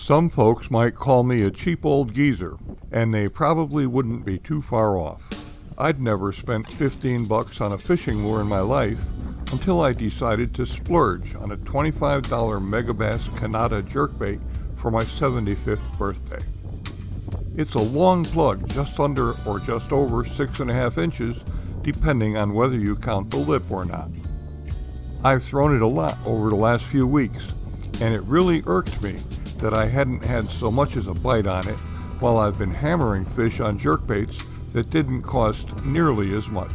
Some folks might call me a cheap old geezer, and they probably wouldn't be too far off. I'd never spent $15 on a fishing lure in my life until I decided to splurge on a $25 Magabass Kanata jerkbait for my 75th birthday. It's a long plug, just under or just over 6.5 inches, depending on whether you count the lip or not. I've thrown it a lot over the last few weeks, and it really irked me that I hadn't had so much as a bite on it while I've been hammering fish on jerkbaits that didn't cost nearly as much.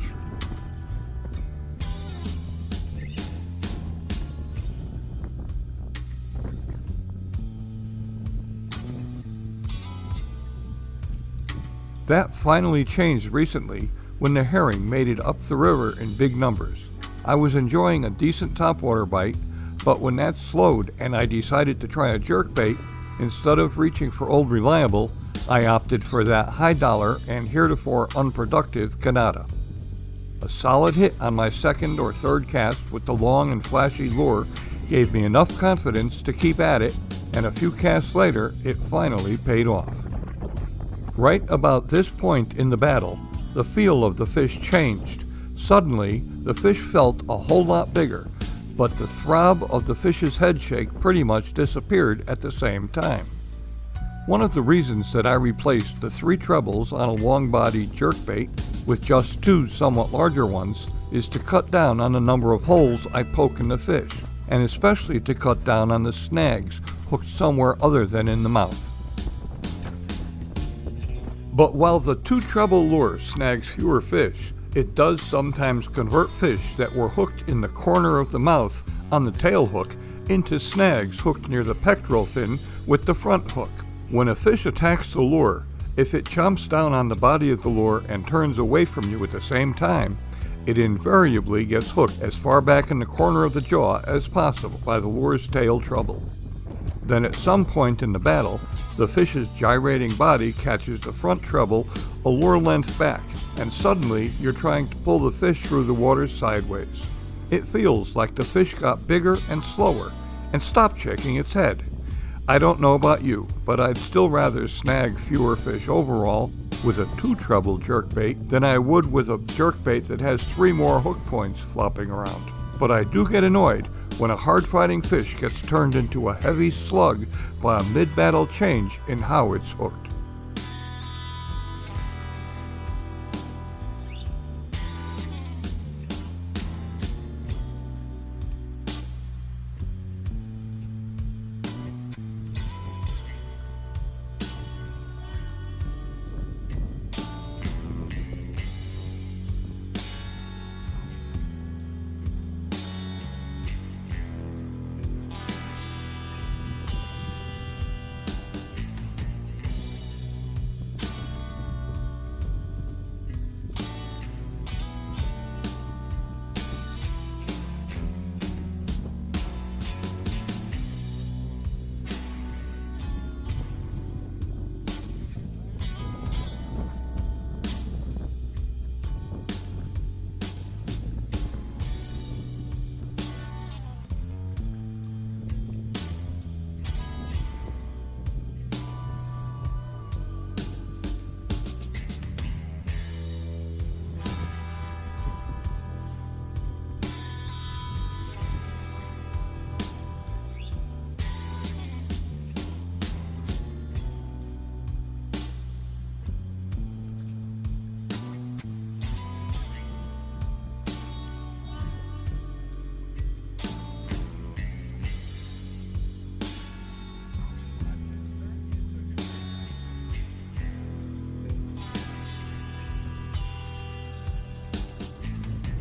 That finally changed recently when the herring made it up the river in big numbers. I was enjoying a decent topwater bite, but when that slowed and I decided to try a jerkbait, instead of reaching for Old Reliable, I opted for that high dollar and heretofore unproductive Kanata. A solid hit on my second or third cast with the long and flashy lure gave me enough confidence to keep at it, and a few casts later, it finally paid off. Right about this point in the battle, the feel of the fish changed. Suddenly, the fish felt a whole lot bigger, but the throb of the fish's head shake pretty much disappeared at the same time. One of the reasons that I replaced the 3 trebles on a long-body jerkbait with just 2 somewhat larger ones is to cut down on the number of holes I poke in the fish, and especially to cut down on the snags hooked somewhere other than in the mouth. But while the 2 treble lure snags fewer fish, it does sometimes convert fish that were hooked in the corner of the mouth on the tail hook into snags hooked near the pectoral fin with the front hook. When a fish attacks the lure, if it chomps down on the body of the lure and turns away from you at the same time, it invariably gets hooked as far back in the corner of the jaw as possible by the lure's tail trouble. Then at some point in the battle, the fish's gyrating body catches the front treble a lure length back, and suddenly you're trying to pull the fish through the water sideways. It feels like the fish got bigger and slower and stopped shaking its head. I don't know about you, but I'd still rather snag fewer fish overall with a 2 treble jerkbait than I would with a jerkbait that has 3 more hook points flopping around. But I do get annoyed when a hard-fighting fish gets turned into a heavy slug by a mid-battle change in how it's hooked.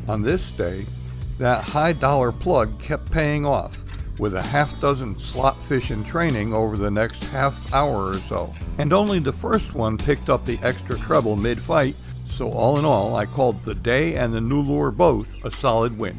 On this day, that high dollar plug kept paying off with a half-dozen slot fish in training over the next half hour or so. And only the first one picked up the extra treble mid-fight, so all in all, I called the day and the new lure both a solid win.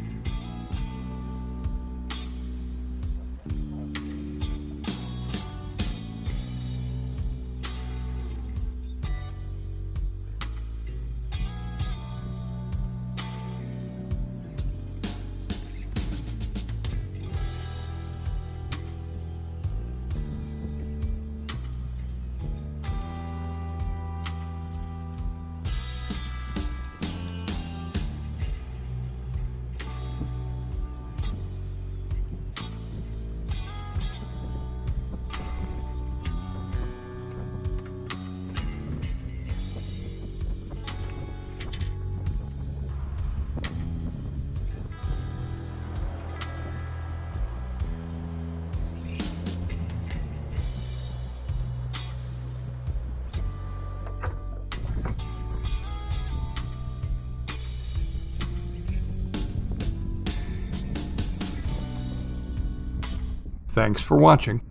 Thanks for watching.